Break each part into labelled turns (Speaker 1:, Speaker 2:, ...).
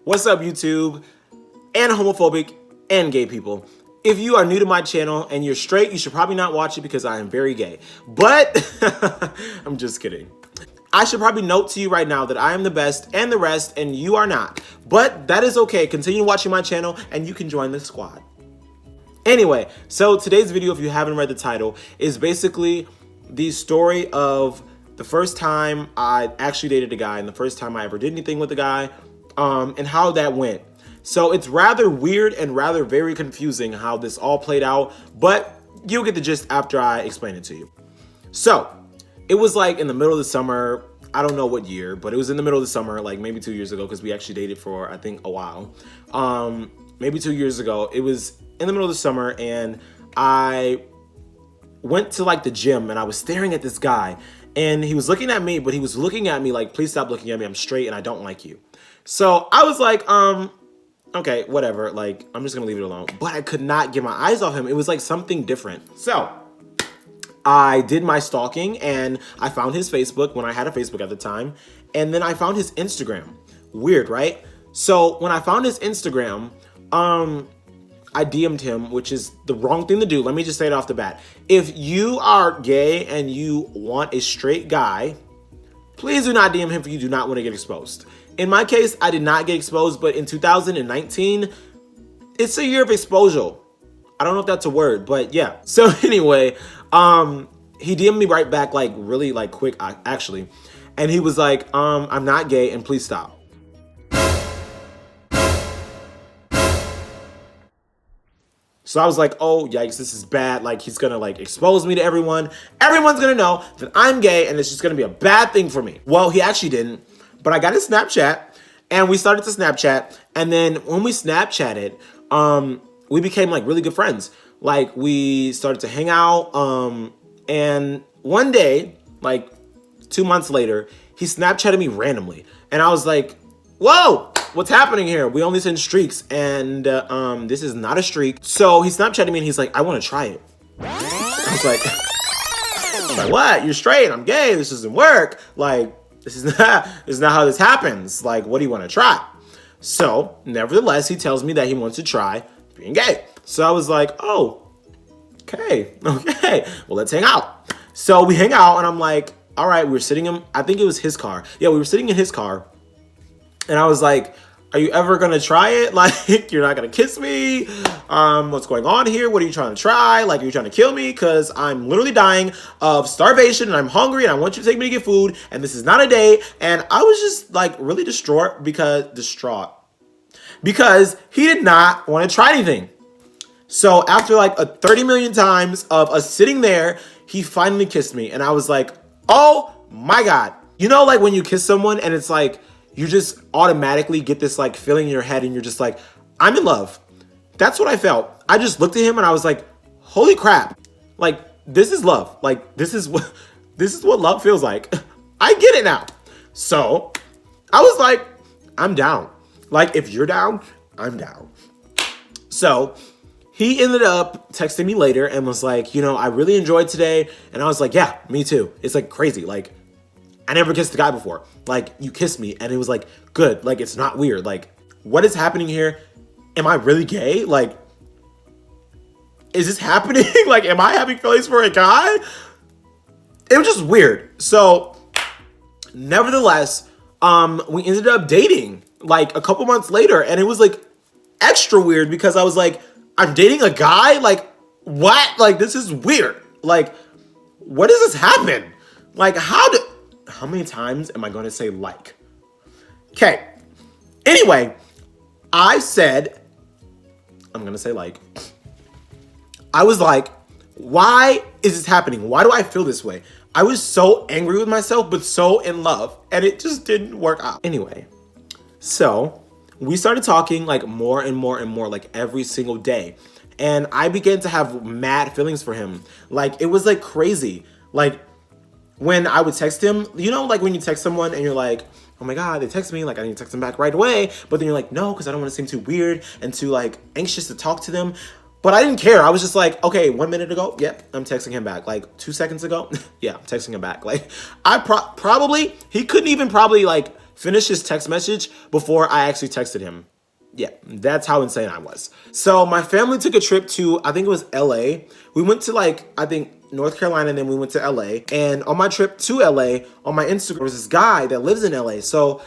Speaker 1: What's up, YouTube and homophobic and gay people? If you are new to my channel and you're straight, you should probably not watch it because I am very gay. But I'm just kidding. I should probably note to you right now that I am the best and the rest and you are not. But that is okay. Continue watching my channel and you can join the squad. Anyway, so today's video, if you haven't read the title, is basically the story of the first time I actually dated a guy and the first time I ever did anything with a guy, and how that went. So it's rather weird and rather very confusing how this all played out, but you'll get the gist after I explain it to you. So it was like in the middle of the summer. I don't know what year, but it was in the middle of the summer, like maybe 2 years ago, because we actually dated for, I think, a while. Maybe 2 years ago. It was in the middle of the summer, and I went to like the gym, and I was staring at this guy, and he was looking at me, but he was looking at me like, please stop looking at me. I'm straight, and I don't like you. So I was like, okay, whatever. Like, I'm just gonna leave it alone. But I could not get my eyes off him. It was like something different. So I did my stalking and I found his Facebook when I had a Facebook at the time. And then I found his Instagram. Weird, right? So when I found his Instagram, I DM'd him, which is the wrong thing to do. Let me just say it off the bat. If you are gay and you want a straight guy, please do not DM him if you do not want to get exposed. In my case, I did not get exposed, but in 2019, it's a year of exposure. I don't know if that's a word, but yeah. So anyway, he DM'd me right back, like really like quick, actually. And he was like, I'm not gay and please stop. So I was like, oh, yikes, this is bad. Like, he's gonna like expose me to everyone. Everyone's gonna know that I'm gay and it's just gonna be a bad thing for me. Well, he actually didn't, but I got his Snapchat and we started to Snapchat. And then when we Snapchatted, we became like really good friends. Like, we started to hang out. And one day, like 2 months later, he Snapchatted me randomly. And I was like, whoa, what's happening here? We only send streaks, and this is not a streak. So he Snapchatted me and he's like, I want to try it. I was like, what? You're straight, I'm gay, this doesn't work. Like, this is not how this happens. Like, what do you want to try? So, nevertheless, he tells me that he wants to try being gay. So I was like, oh, okay, well, let's hang out. So we hang out and I'm like, all right, we were sitting in, I think it was his car. Yeah, we were sitting in his car. And I was like, are you ever gonna try it? Like, you're not gonna kiss me? What's going on here? What are you trying to try? Like, are you trying to kill me? Because I'm literally dying of starvation and I'm hungry and I want you to take me to get food and this is not a date. And I was just like really distraught because he did not want to try anything. So after like 30 million times of us sitting there, he finally kissed me. And I was like, oh my God. You know, like when you kiss someone and it's like, you just automatically get this like feeling in your head and you're just like, I'm in love. That's what I felt. I just looked at him and I was like, holy crap. Like, this is love. Like, this is what love feels like. I get it now. So I was like, I'm down. Like, if you're down, I'm down. So he ended up texting me later and was like, you know, I really enjoyed today. And I was like, yeah, me too. It's like crazy. Like, I never kissed a guy before. Like, you kissed me and it was like, good. Like, it's not weird. Like, what is happening here? Am I really gay? Like, is this happening? Like, am I having feelings for a guy? It was just weird. So, nevertheless, we ended up dating like a couple months later. And it was like extra weird because I was like, I'm dating a guy? Like, what? Like, this is weird. Like, what does this happen? Like, how many times am I going to say like? Okay. Anyway, I said, I'm going to say like. I was like, why is this happening? Why do I feel this way? I was so angry with myself, but so in love. And it just didn't work out. Anyway, so we started talking like more and more and more, like every single day. And I began to have mad feelings for him. Like, it was like crazy. Like, when I would text him, you know, like when you text someone and you're like, oh my God, they text me, like I need to text them back right away. But then you're like, no, because I don't want to seem too weird and too like anxious to talk to them. But I didn't care. I was just like, okay, 1 minute ago, yep, I'm texting him back. Like 2 seconds ago, yeah, I'm texting him back. Like I probably, he couldn't even probably like finish his text message before I actually texted him. Yeah, that's how insane I was. So my family took a trip to, I think it was LA. We went to like, I think North Carolina, and then we went to LA. And on my trip to LA, on my Instagram, there was this guy that lives in LA. So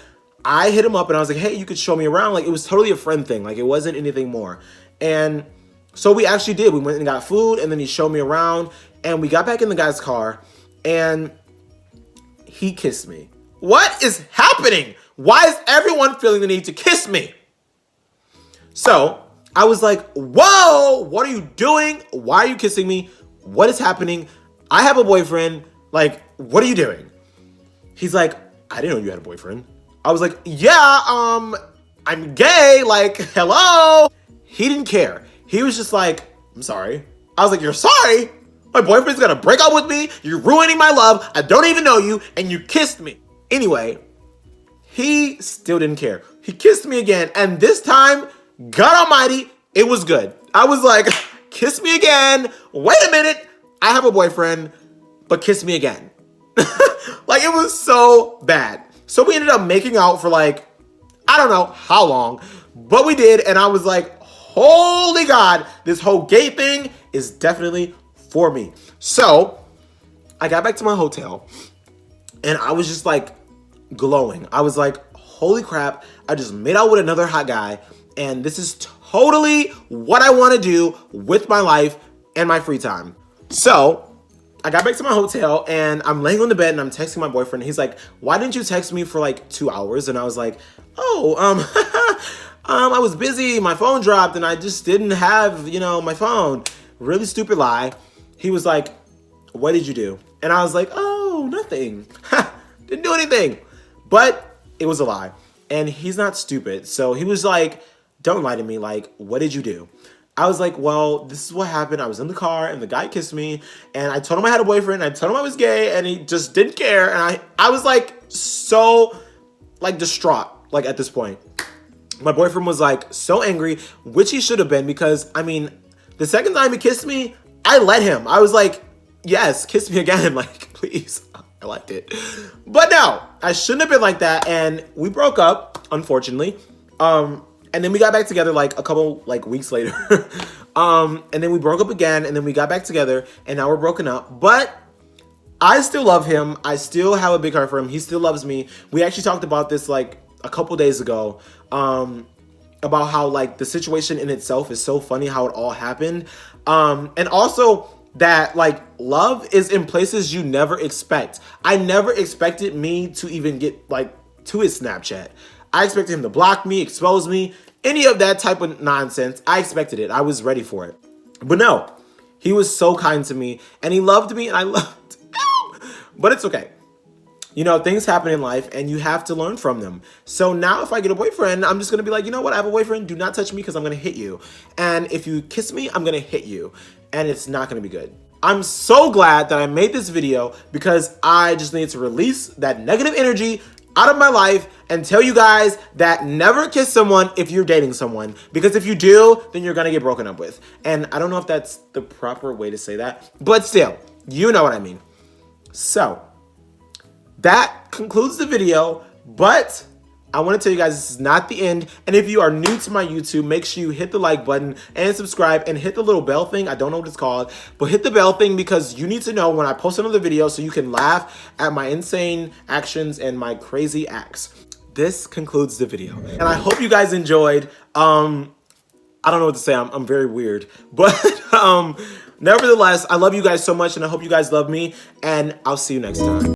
Speaker 1: I hit him up and I was like, hey, you could show me around. Like, it was totally a friend thing. Like, it wasn't anything more. And so we actually did. We went and got food, and then he showed me around, and we got back in the guy's car, and he kissed me. What is happening? Why is everyone feeling the need to kiss me? So I was like, whoa, what are you doing? Why are you kissing me? What is happening? I have a boyfriend. Like, what are you doing? He's like, I didn't know you had a boyfriend. I was like, yeah, I'm gay. Like, hello. He didn't care. He was just like, I'm sorry. I was like, you're sorry? My boyfriend's gonna break up with me. You're ruining my love. I don't even know you. And you kissed me. Anyway, he still didn't care. He kissed me again. And this time, God almighty, it was good. I was like, kiss me again. Wait a minute. I have a boyfriend, but kiss me again. Like, it was so bad. So we ended up making out for like, I don't know how long, but we did. And I was like, holy God, this whole gay thing is definitely for me. So I got back to my hotel and I was just like glowing. I was like, holy crap, I just made out with another hot guy. And this is totally what I want to do with my life and my free time. So I got back to my hotel and I'm laying on the bed and I'm texting my boyfriend. He's like, why didn't you text me for like 2 hours? And I was like, oh, I was busy. My phone dropped and I just didn't have, my phone. Really stupid lie. He was like, what did you do? And I was like, oh, nothing. Didn't do anything. But it was a lie. And he's not stupid. So he was like, don't lie to me. Like, what did you do? I was like, well, this is what happened. I was in the car and the guy kissed me and I told him I had a boyfriend. I told him I was gay and he just didn't care. And I was like so like distraught, like at this point. My boyfriend was like so angry, which he should have been because I mean, the second time he kissed me, I let him. I was like, yes, kiss me again. Like, please. I liked it. But no, I shouldn't have been like that. And we broke up, unfortunately. And then we got back together like a couple like weeks later. And then we broke up again and then we got back together and now we're broken up. But I still love him. I still have a big heart for him. He still loves me. We actually talked about this like a couple days ago. About how like the situation in itself is so funny how it all happened. And also that like love is in places you never expect. I never expected me to even get like to his Snapchat. I expected him to block me, expose me, any of that type of nonsense. I expected it. I was ready for it. But no, he was so kind to me and he loved me and I loved him. But it's okay. Things happen in life and you have to learn from them. So now if I get a boyfriend, I'm just going to be like, you know what? I have a boyfriend. Do not touch me because I'm going to hit you. And if you kiss me, I'm going to hit you. And it's not going to be good. I'm so glad that I made this video because I just needed to release that negative energy out of my life and tell you guys that never kiss someone if you're dating someone. Because if you do, then you're going to get broken up with. And I don't know if that's the proper way to say that. But still, you know what I mean. So that concludes the video, but I want to tell you guys this is not the end. And if you are new to my YouTube, make sure you hit the like button and subscribe and hit the little bell thing. I don't know what it's called, but hit the bell thing because you need to know when I post another video so you can laugh at my insane actions and my crazy acts. This concludes the video. And I hope you guys enjoyed. I don't know what to say. I'm very weird, but nevertheless, I love you guys so much and I hope you guys love me and I'll see you next time.